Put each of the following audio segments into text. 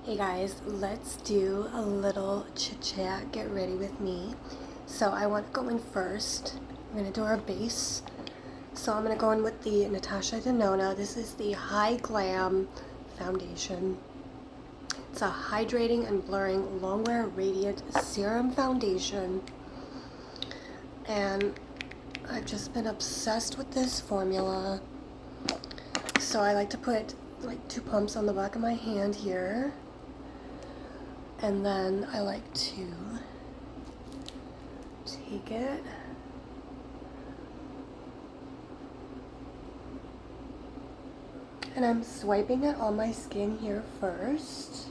Hey guys, let's do a little chit chat. Get ready with me. So I want to go in first. I'm going to do our base. So I'm going to go in with the Natasha Denona. This is the High Glam foundation. It's a hydrating and blurring long-wear radiant serum foundation. And I've just been obsessed with this formula. So I like to put like 2 pumps on the back of my hand here. And then I like to take it and I'm swiping it on my skin here first.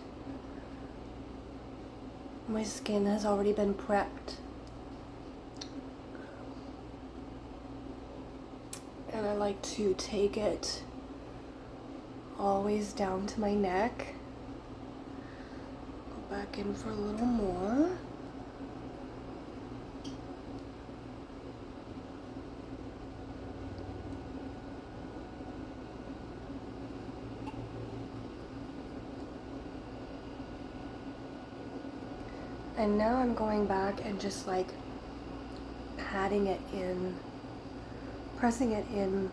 My skin has already been prepped. And I like to take it always down to my neck. Go back in for a little more. And now I'm going back and just like patting it in, pressing it in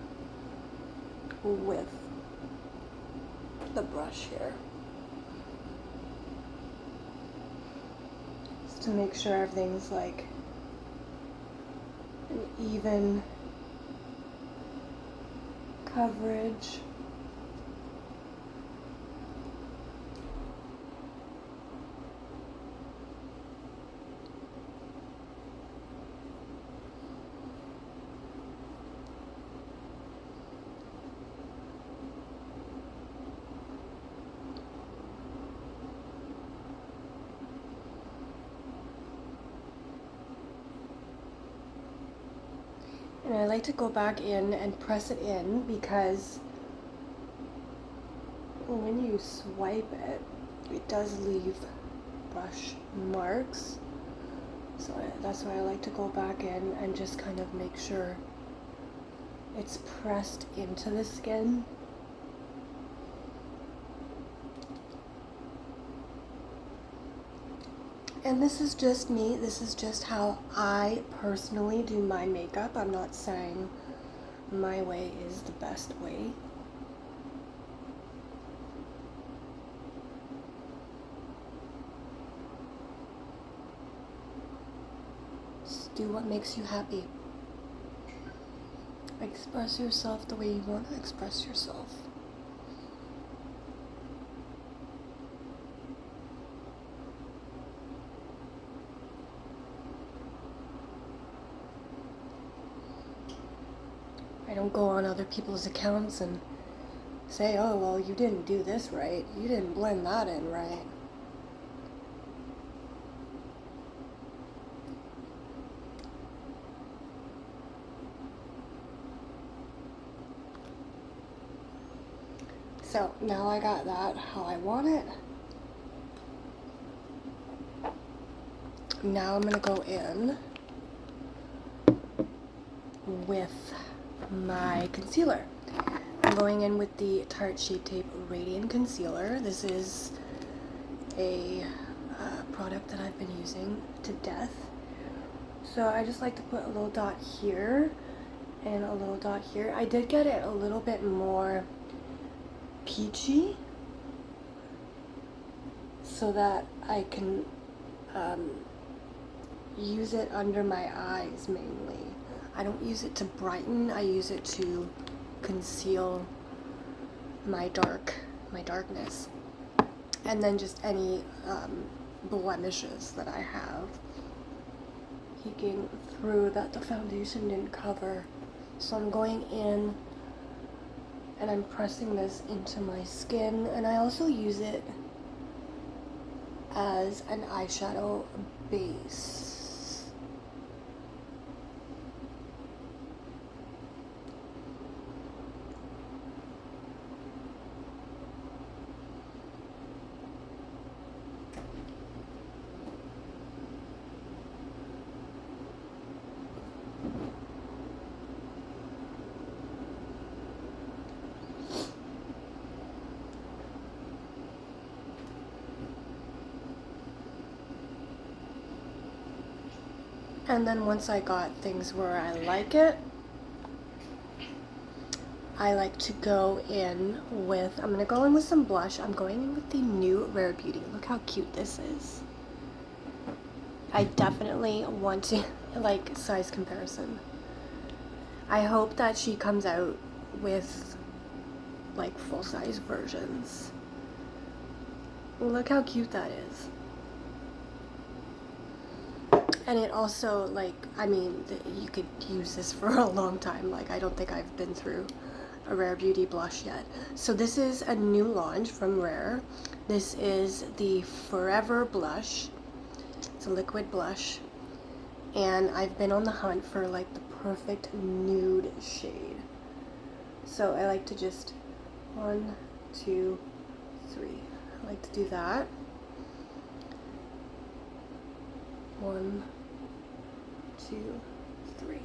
with the brush here. Just to make sure everything's like an even coverage. And I like to go back in and press it in because when you swipe it, it does leave brush marks. So that's why I like to go back in and just kind of make sure it's pressed into the skin. And this is just me. This is just how I personally do my makeup. I'm not saying my way is the best way. Just do what makes you happy. Express yourself the way you want to express yourself. I don't go on other people's accounts and say, oh, well, you didn't do this right. You didn't blend that in right. So now I got that how I want it. Now I'm gonna go in with my concealer. I'm going in with the Tarte Shape Tape Radiant Concealer. This is a product that I've been using to death. So I just like to put a little dot here and a little dot here. I did get it a little bit more peachy so that I can use it under my eyes mainly. I don't use it to brighten, I use it to conceal my darkness. And then just any blemishes that I have peeking through that the foundation didn't cover. So I'm going in and I'm pressing this into my skin, and I also use it as an eyeshadow base. And then once I got things where I like it, I like to go in with, I'm going to go in with some blush. I'm going in with the new Rare Beauty. Look how cute this is. I definitely want to, like, size comparison. I hope that she comes out with, like, full-size versions. Look how cute that is. And it also, like, I mean, you could use this for a long time. Like, I don't think I've been through a Rare Beauty blush yet. So this is a new launch from Rare. This is the Forever blush. It's a liquid blush. And I've been on the hunt for, like, the perfect nude shade. So I like to just 1, 2, 3. I like to do that. 1, 2, 3.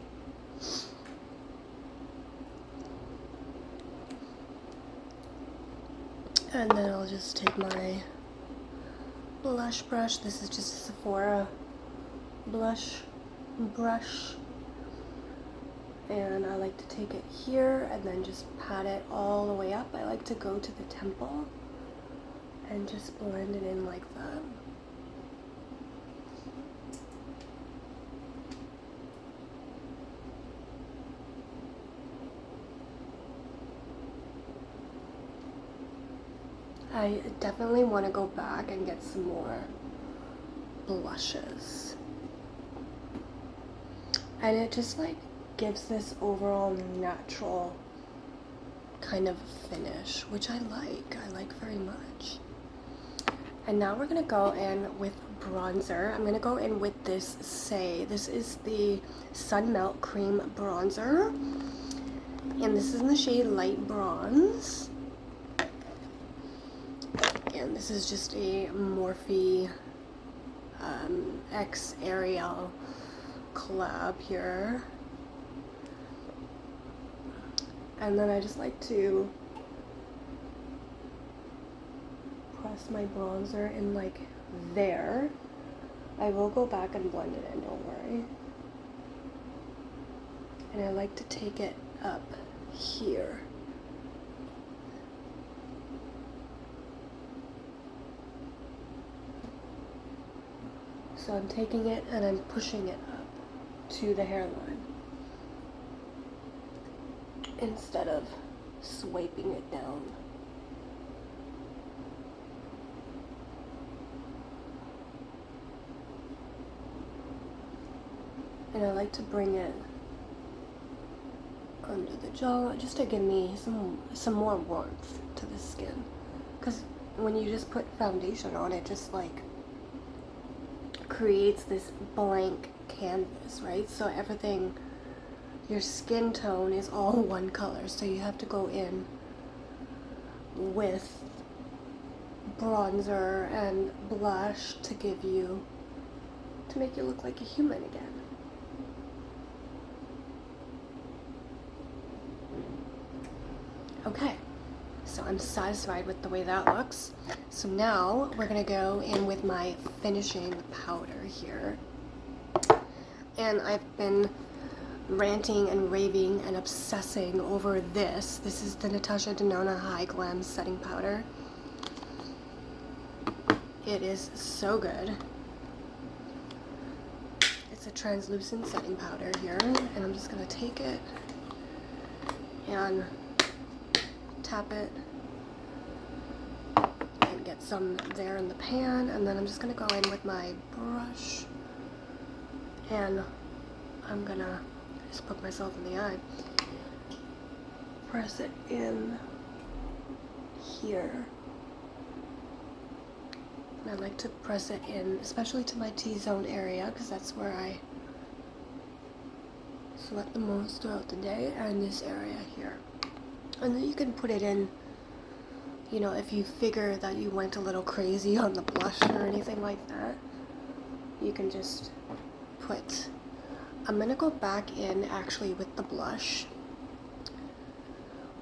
And then I'll just take my blush brush. This is just a Sephora blush brush. And I like to take it here and then just pat it all the way up. I like to go to the temple and just blend it in like that. I definitely want to go back and get some more blushes. And it just like gives this overall natural kind of finish, which I like very much. And now we're gonna go in with bronzer. I'm gonna go in with this this is the Sun Melt Cream Bronzer. And this is in the shade Light Bronze. And this is just a Morphe X Ariel collab here. And then I just like to press my bronzer in like there. I will go back and blend it in, don't worry. And I like to take it up here. So I'm taking it and I'm pushing it up to the hairline instead of swiping it down. And I like to bring it under the jaw just to give me some more warmth to the skin. Because when you just put foundation on, it just like creates this blank canvas, right? So everything, your skin tone is all one color, so you have to go in with bronzer and blush to make you look like a human again. Okay, so I'm satisfied with the way that looks. So now we're gonna go in with my finishing powder here. And I've been ranting and raving and obsessing over this. This is the Natasha Denona High Glam Setting Powder. It is so good. It's a translucent setting powder here, and I'm just gonna take it and tap it and get some there in the pan, and then I'm just gonna go in with my brush and I'm gonna just poke myself in the eye, press it in here, and I like to press it in especially to my T-zone area because that's where I sweat the most throughout the day, and this area here. And then you can put it in, you know, if you figure that you went a little crazy on the blush or anything like that, you can just put, I'm gonna go back in actually with the blush.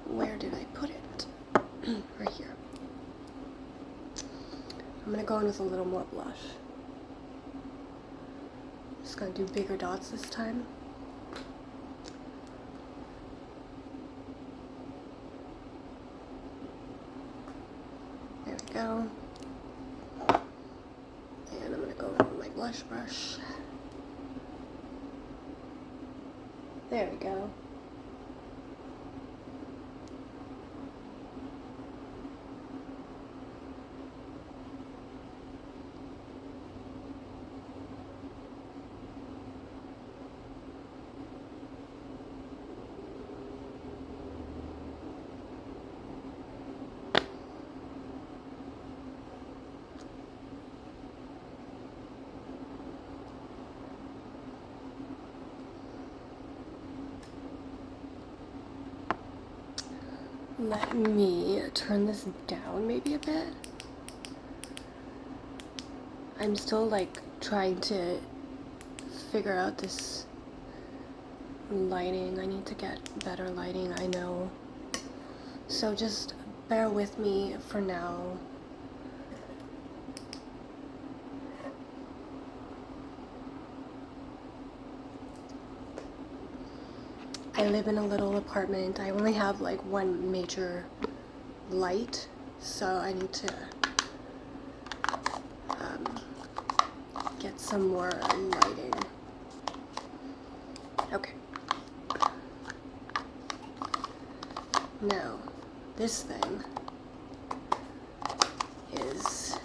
Where did I put it? Right here. I'm gonna go in with a little more blush. Just gonna do bigger dots this time. There we go. And I'm gonna go with my blush brush. There we go. Let me turn this down maybe a bit. I'm still like trying to figure out this lighting. I need to get better lighting, I know. So just bear with me for now. I live in a little apartment. I only have like one major light, so I need to get some more lighting. Okay. Now, this thing is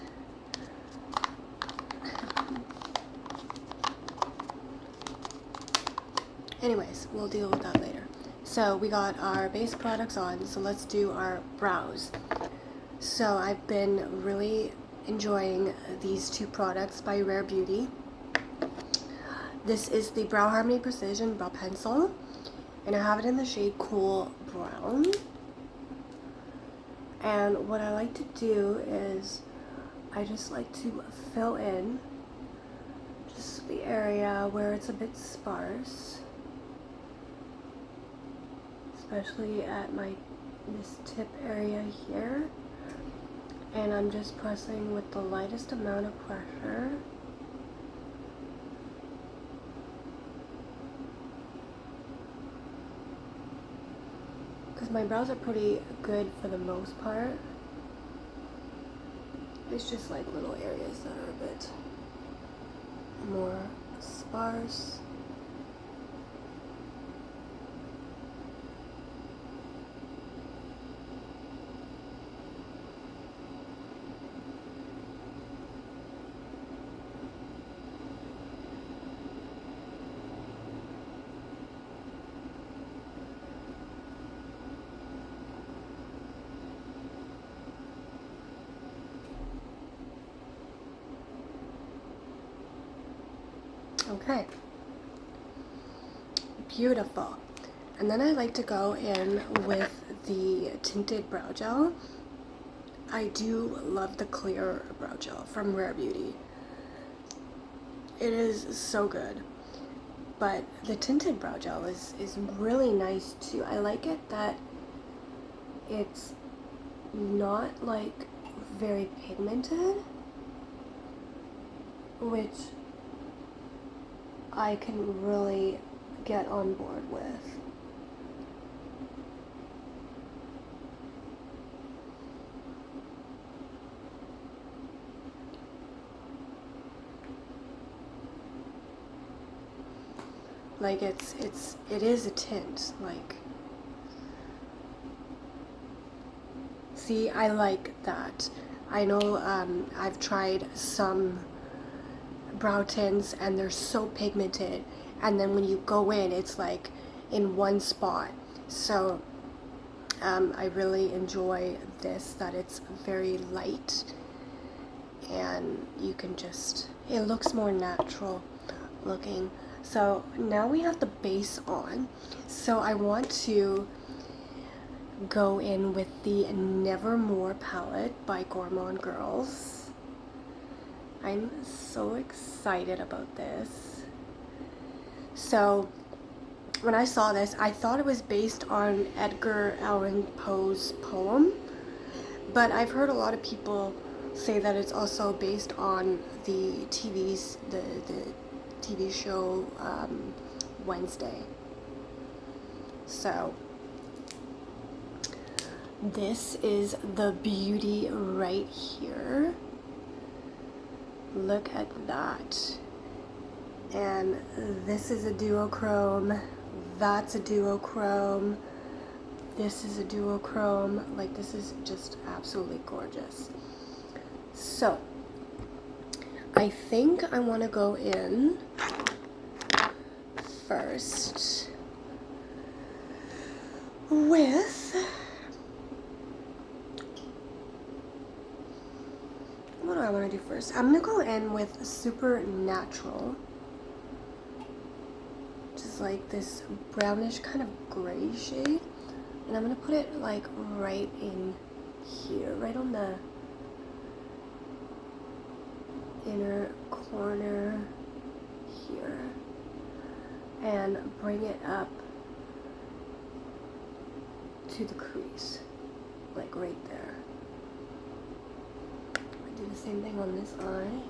anyways, we'll deal with that later. So we got our base products on, so let's do our brows. So I've been really enjoying these two products by Rare Beauty. This is the Brow Harmony Precision Brow Pencil, and I have it in the shade Cool Brown. And what I like to do is I just like to fill in just the area where it's a bit sparse, especially at this tip area here. And I'm just pressing with the lightest amount of pressure. Because my brows are pretty good for the most part. It's just like little areas that are a bit more sparse. Okay, beautiful. And then I like to go in with the tinted brow gel. I do love the clear brow gel from Rare Beauty. It is so good. But the tinted brow gel is really nice too. I like it that it's not like very pigmented, which I can really get on board with. Like it is a tint, like, see, I like that. I know I've tried some brow tints and they're so pigmented, and then when you go in it's like in one spot. So I really enjoy this, that it's very light and you can just, it looks more natural looking. So now we have the base on, so I want to go in with the Nevermore palette by Gourmond Girls. I'm so excited about this. So when I saw this, I thought it was based on Edgar Allan Poe's poem, but I've heard a lot of people say that it's also based on the TV show Wednesday. So this is the beauty right here. Look at that. And this is a duochrome, that's a duochrome, this is a duochrome. Like, this is just absolutely gorgeous. So I think I want to go in first with, what do I want to do first? I'm going to go in with Supernatural, which is like this brownish kind of gray shade. And I'm going to put it like right in here, right on the inner corner here, and bring it up to the crease, like right there. I do the same thing on this eye.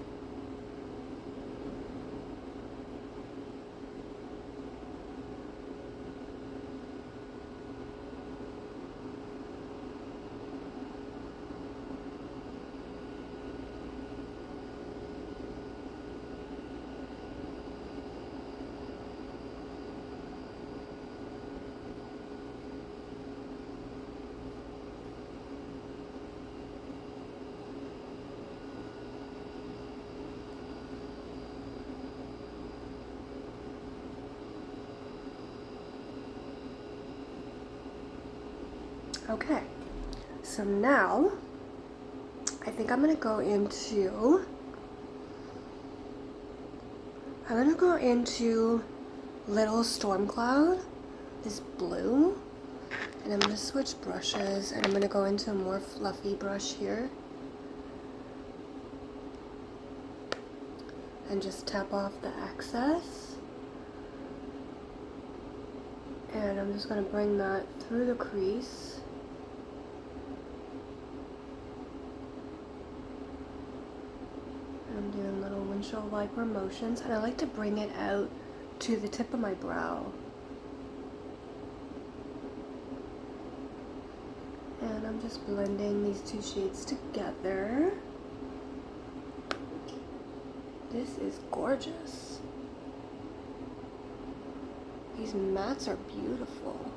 Okay, so now I think I'm gonna go into Little Storm Cloud, this blue, and I'm gonna switch brushes, and I'm gonna go into a more fluffy brush here and just tap off the excess. And I'm just gonna bring that through the crease. I'm doing little windshield wiper motions, and I like to bring it out to the tip of my brow. And I'm just blending these two shades together. This is gorgeous. These mattes are beautiful.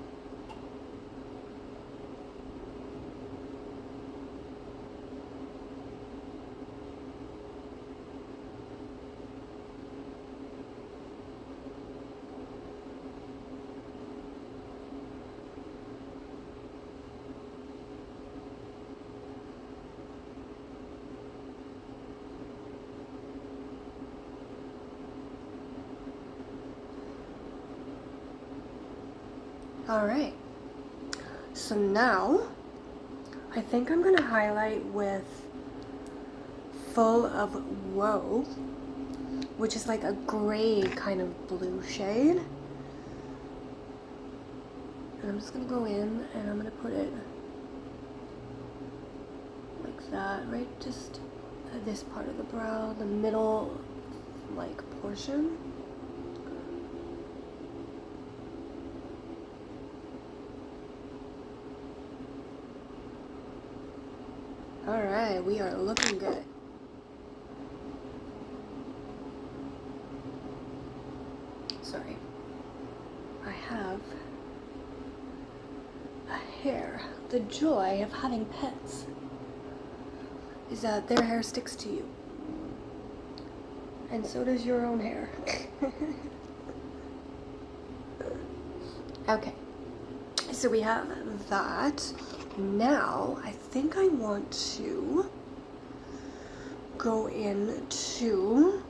Alright, so now I think I'm going to highlight with Full of Woe, which is like a gray kind of blue shade. And I'm just going to go in and I'm going to put it like that, right just at this part of the brow, the middle like portion. Alright, we are looking good. Sorry. I have a hair. The joy of having pets is that their hair sticks to you. And so does your own hair. Okay. So we have that. Now, I think I want to go into,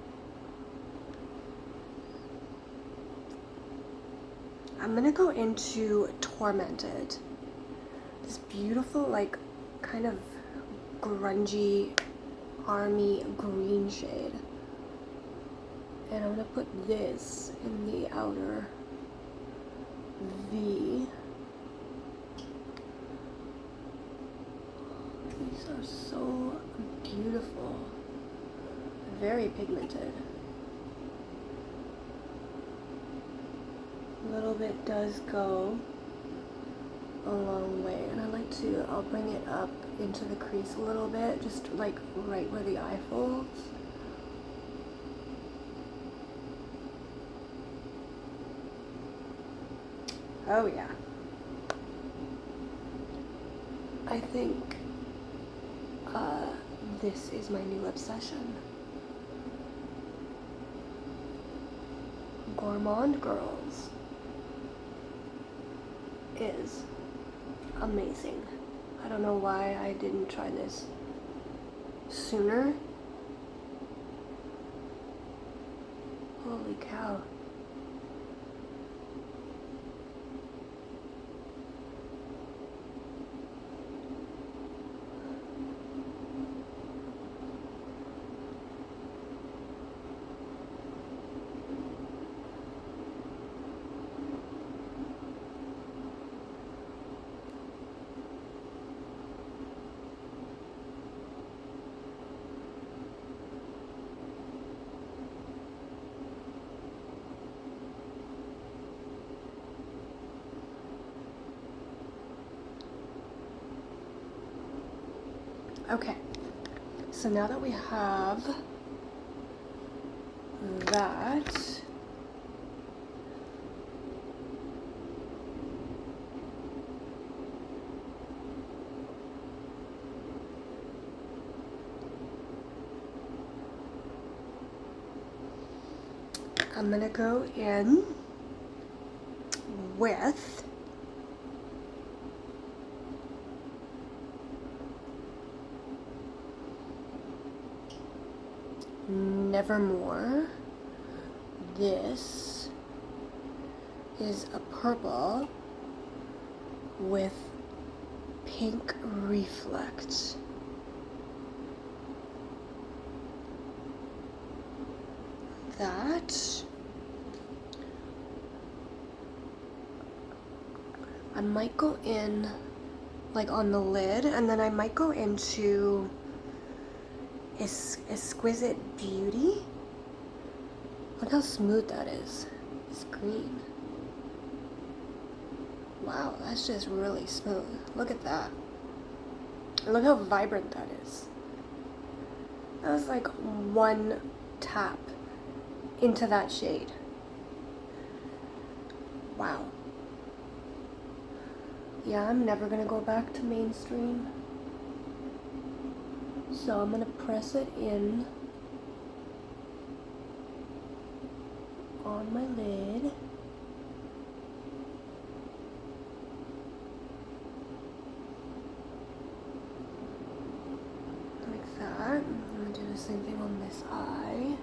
I'm gonna go into Tormented. This beautiful, like, kind of grungy, army green shade. And I'm gonna put this in the outer V. These are so beautiful, very pigmented. A little bit does go a long way, and I like to, I'll bring it up into the crease a little bit, just like right where the eye folds. Oh yeah. I think this is my new obsession. Gourmond Girls is amazing. I don't know why I didn't try this sooner. Holy cow. Okay, so now that we have that, I'm gonna go in with Nevermore. This is a purple with pink reflect. That I might go in like on the lid, and then I might go into Exquisite Beauty. Look how smooth that is. It's green. Wow, that's just really smooth. Look at that. And look how vibrant that is. That was like one tap into that shade. Wow. Yeah, I'm never gonna go back to mainstream. So I'm gonna press it in on my lid. Like that. I'm gonna do the same thing on this eye.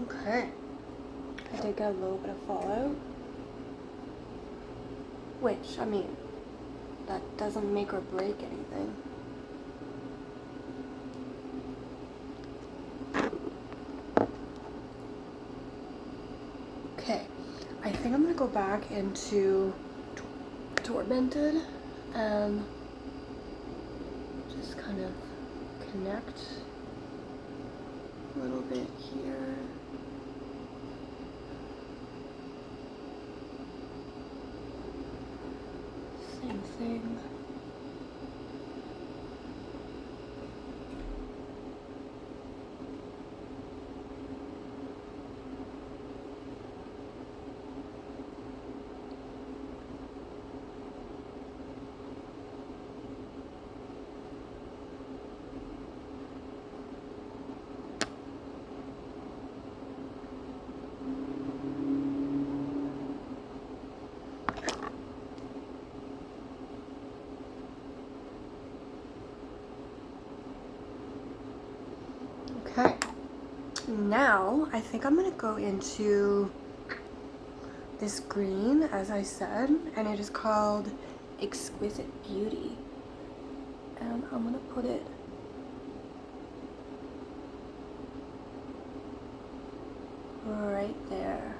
Okay, I did get a little bit of fallout, which, I mean, that doesn't make or break anything. Okay, I think I'm gonna go back into Tormented and just kind of connect a little bit here. Same thing. Okay, now I think I'm gonna go into this green, as I said, and it is called Exquisite Beauty. And I'm gonna put it right there.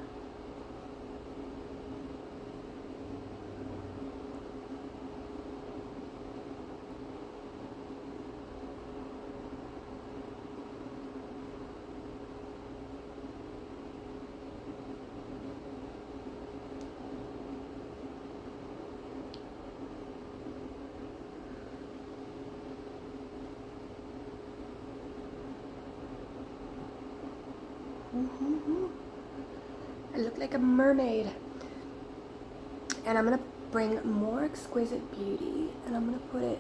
I look like a mermaid. And I'm gonna bring more Exquisite Beauty and I'm gonna put it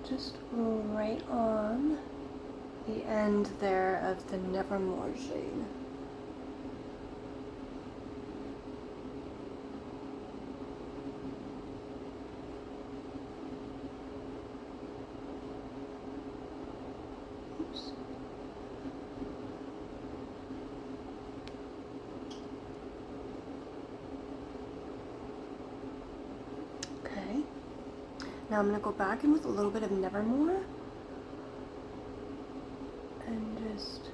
just right on the end there of the Nevermore shade. Oops. Okay. Now I'm going to go back in with a little bit of Nevermore and just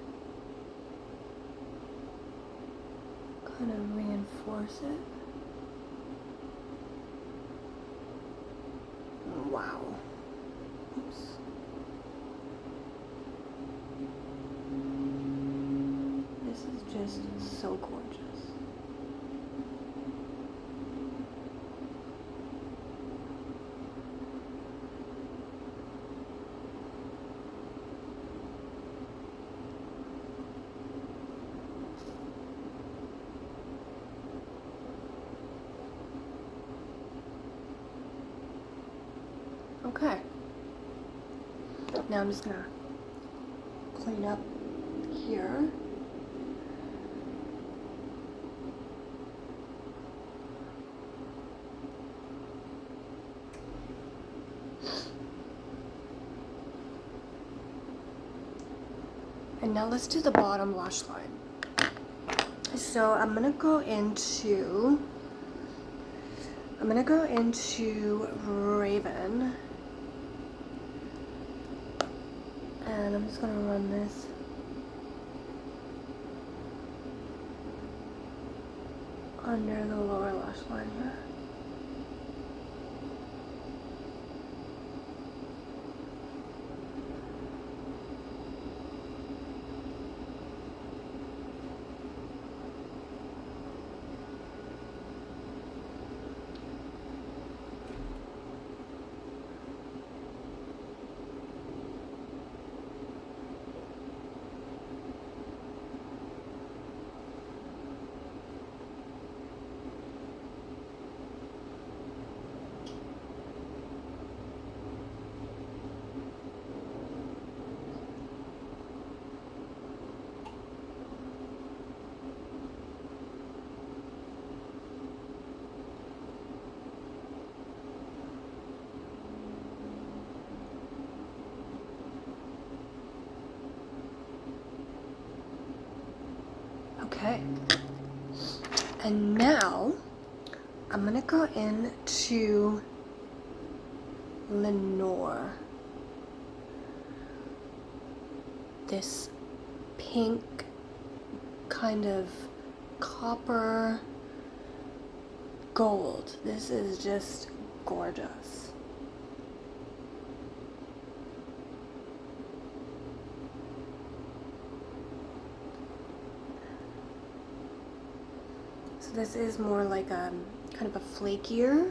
kind of reinforce it. Wow. Oops. This is just so gorgeous. Okay. Now I'm just gonna clean up here. And now let's do the bottom lash line. So I'm gonna go into Raven. And I'm just gonna run this under the lower lash line here. Okay, and now I'm gonna go into Lenore. This pink kind of copper gold. This is just gorgeous. So this is more like a kind of a flakier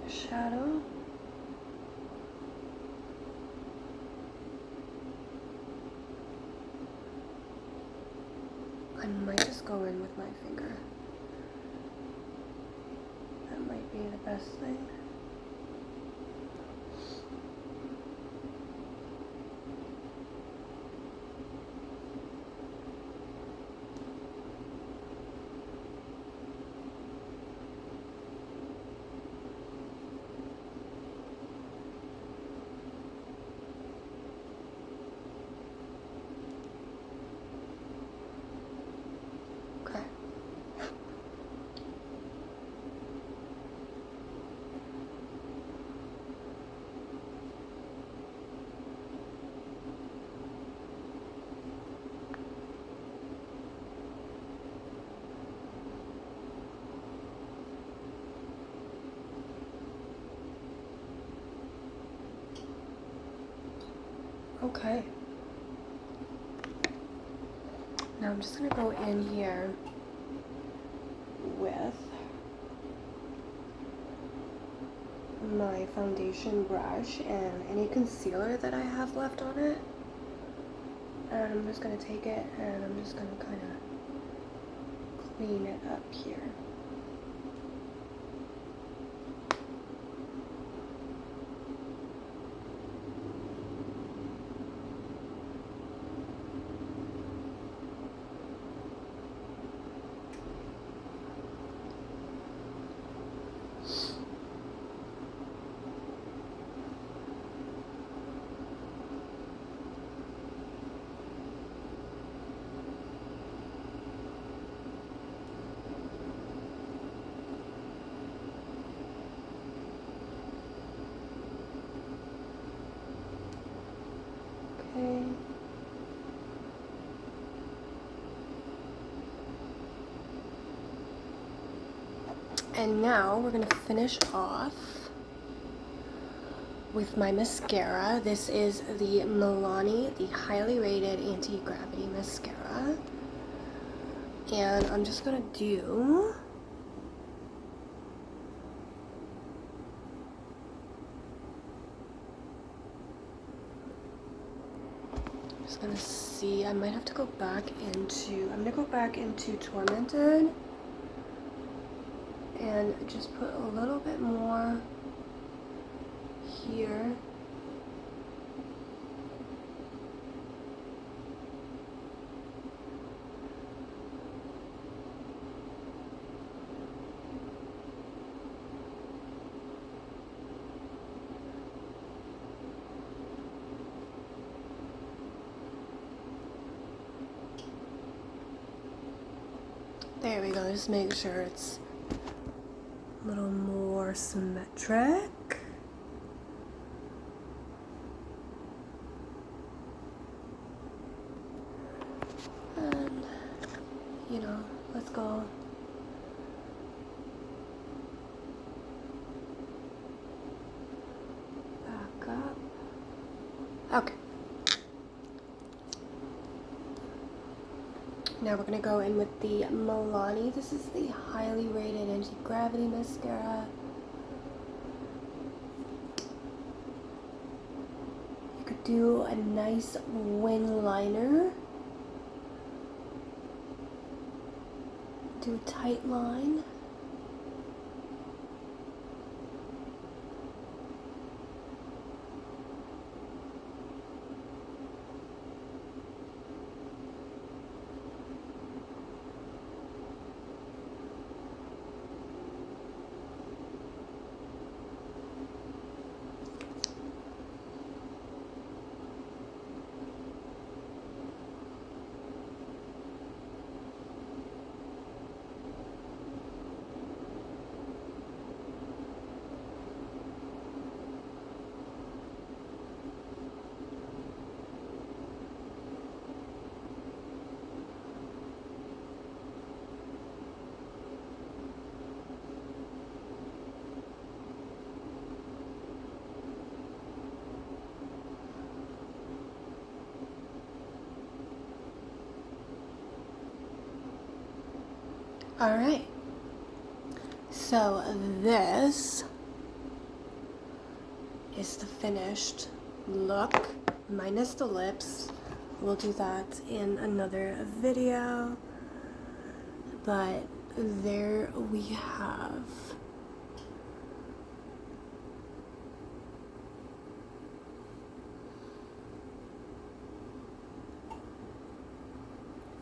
shadow. I might just go in with my finger. That might be the best thing. Okay. Now I'm just gonna go in here with my foundation brush and any concealer that I have left on it. And I'm just gonna take it and I'm just gonna kind of clean it up here. Okay. And now we're gonna finish off with my mascara. This is the Milani, the highly rated anti-gravity mascara. And I'm just gonna do gonna see, I might have to go back into, I'm gonna go back into Tormented and just put a little bit more here. There we go, just make sure it's a little more symmetric. And, you know, let's go back up. Okay. Now we're going to go in with the Milani. This is the highly rated anti-gravity mascara. You could do a nice wing liner. Do a tight line. All right, so this is the finished look, minus the lips. We'll do that in another video, but there we have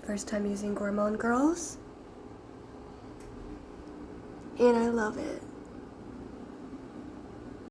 first time using Gourmond, girls. And I love it.